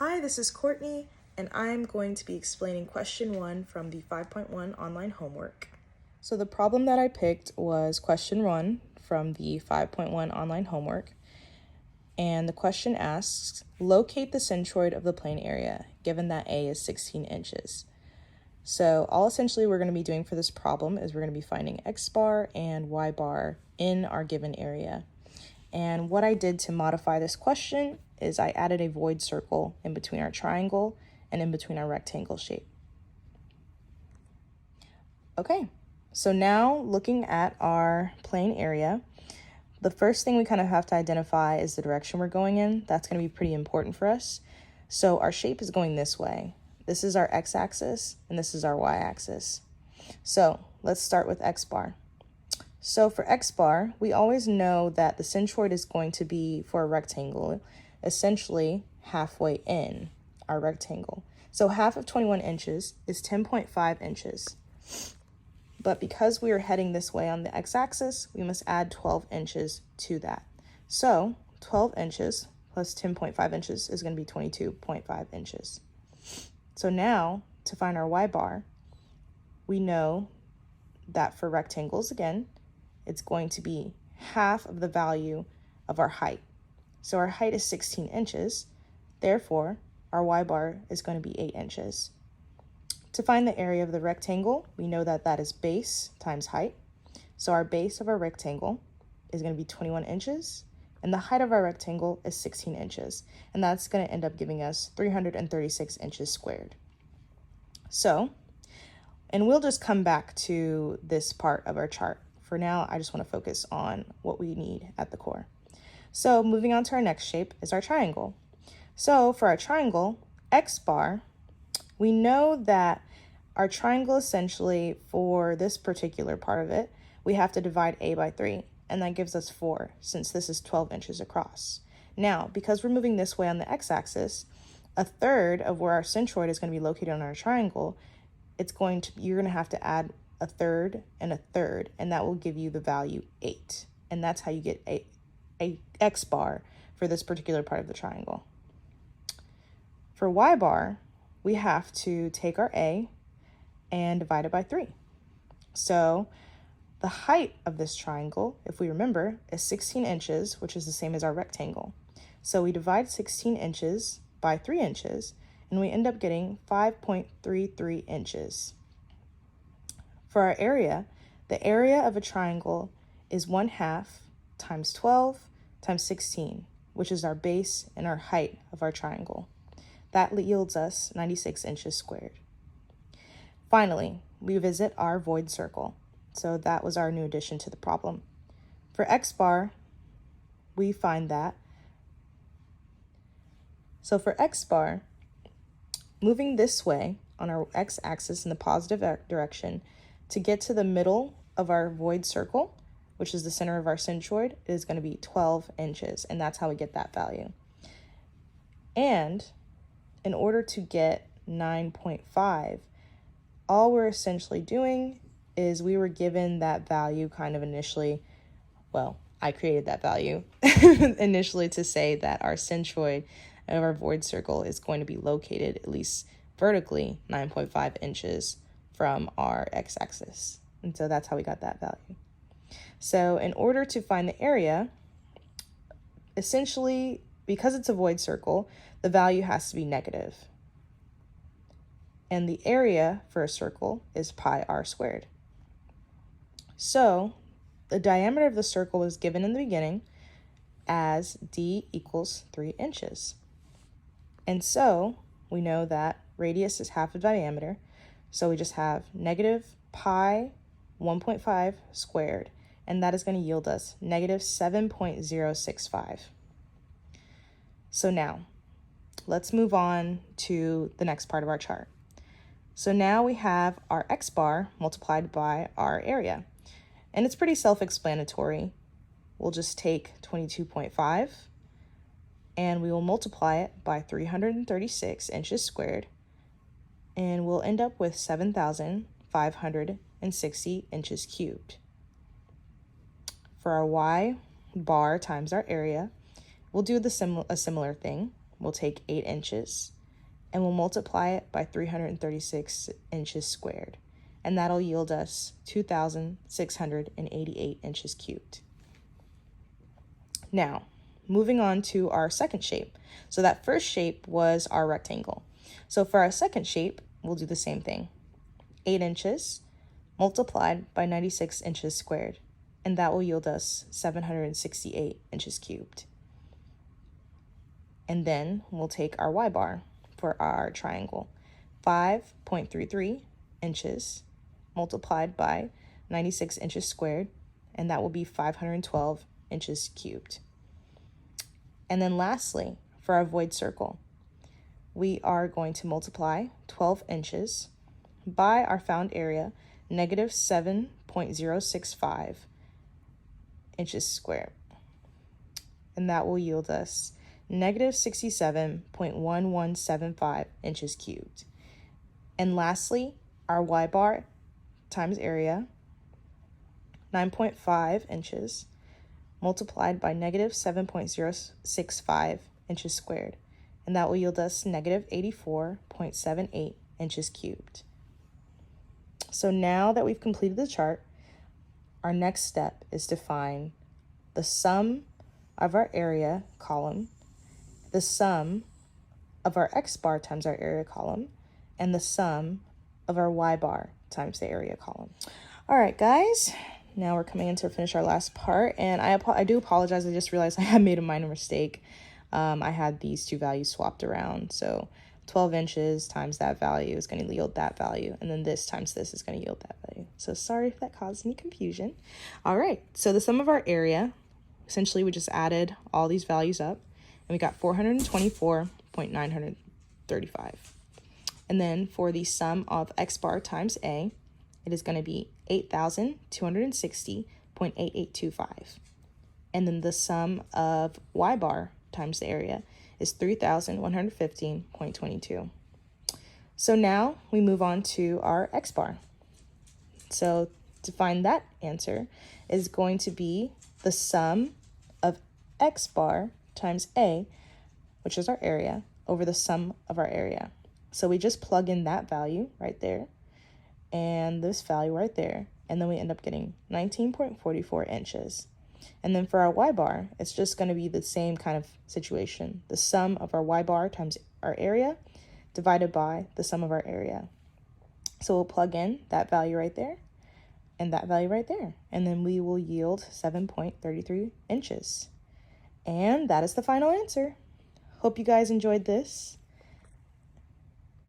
Hi, this is Courtney, and I'm going to be explaining question 1 from the 5.1 online homework. So the problem that I picked was question 1 from the 5.1 online homework. And the question asks, locate the centroid of the plane area, given that A is 16 inches. So all essentially we're going to be doing for this problem is we're going to be finding X bar and Y bar in our given area. And what I did to modify this question is I added a void circle in between our triangle and in between our rectangle shape. Okay, so now looking at our plane area, the first thing we kind of have to identify is the direction we're going in. That's going to be pretty important for us. So our shape is going this way. This is our x-axis and this is our y-axis. So let's start with x bar. So for X bar, we always know that the centroid is going to be, for a rectangle, essentially halfway in our rectangle. So half of 21 inches is 10.5 inches. But because we are heading this way on the x-axis, we must add 12 inches to that. So 12 inches plus 10.5 inches is going to be 22.5 inches. So now, to find our Y bar, we know that for rectangles, again, it's going to be half of the value of our height. So our height is 16 inches. Therefore, our Y bar is going to be 8 inches. To find the area of the rectangle, we know that that is base times height. So our base of our rectangle is going to be 21 inches, and the height of our rectangle is 16 inches. And that's going to end up giving us 336 inches squared. So, and we'll just come back to this part of our chart. For now, I just want to focus on what we need at the core. So moving on to our next shape is our triangle. So for our triangle, X bar, we know that our triangle essentially, for this particular part of it, we have to divide A by 3, and that gives us 4, since this is 12 inches across. Now, because we're moving this way on the x-axis, a third of where our centroid is going to be located on our triangle, you're going to have to add a third, and that will give you the value 8. And that's how you get a X bar for this particular part of the triangle. For Y bar, we have to take our A and divide it by 3. So the height of this triangle, if we remember, is 16 inches, which is the same as our rectangle. So we divide 16 inches by 3 inches, and we end up getting 5.33 inches. For our area, the area of a triangle is 1/2 times 12 times 16, which is our base and our height of our triangle. That yields us 96 inches squared. Finally, we visit our void circle. So that was our new addition to the problem. For X bar, we find that. So for X bar, moving this way on our x-axis in the positive direction, to get to the middle of our void circle, which is the center of our centroid, is going to be 12 inches, and that's how we get that value. And in order to get 9.5, all we're essentially doing is we were given that value kind of initially, well, I created that value initially to say that our centroid of our void circle is going to be located at least vertically 9.5 inches from our x-axis. And so that's how we got that value. So in order to find the area, essentially, because it's a void circle, the value has to be negative. And the area for a circle is pi r squared. So the diameter of the circle is given in the beginning as d equals 3 inches. And so we know that radius is half of diameter. So we just have negative pi 1.5 squared, and that is going to yield us negative 7.065. So now let's move on to the next part of our chart. So now we have our X bar multiplied by our area, and it's pretty self-explanatory. We'll just take 22.5 and we will multiply it by 336 inches squared, and we'll end up with 7,560 inches cubed. For our Y bar times our area, we'll do a similar thing. we'll take 8 inches and we'll multiply it by 336 inches squared. And that'll yield us 2,688 inches cubed. Now, moving on to our second shape. So that first shape was our rectangle. So for our second shape, we'll do the same thing. 8 inches multiplied by 96 inches squared, and that will yield us 768 inches cubed. And then we'll take our y-bar for our triangle. 5.33 inches multiplied by 96 inches squared, and that will be 512 inches cubed. And then lastly, for our void circle, we are going to multiply 12 inches by our found area, negative 7.065 inches squared. And that will yield us negative 67.1175 inches cubed. And lastly, our y-bar times area, 9.5 inches multiplied by negative 7.065 inches squared, and that will yield us negative 84.78 inches cubed. So now that we've completed the chart, our next step is to find the sum of our area column, the sum of our x-bar times our area column, and the sum of our y-bar times the area column. All right, guys. Now we're coming in to finish our last part, and I do apologize. I just realized I had made a minor mistake. I had these two values swapped around. So 12 inches times that value is going to yield that value, and then this times this is going to yield that value. So sorry if that caused any confusion. All right, so the sum of our area, essentially we just added all these values up, and we got 424.935. And then for the sum of x bar times a, it is going to be 8,260.8825. And then the sum of y bar times the area is 3,115.22. So now we move on to our x bar. So to find that answer is going to be the sum of x bar times a, which is our area, over the sum of our area. So we just plug in that value right there and this value right there, and then we end up getting 19.44 inches. And then for our y-bar, it's just going to be the same kind of situation. The sum of our y-bar times our area divided by the sum of our area. So we'll plug in that value right there and that value right there, and then we will yield 7.33 inches. And that is the final answer. Hope you guys enjoyed this.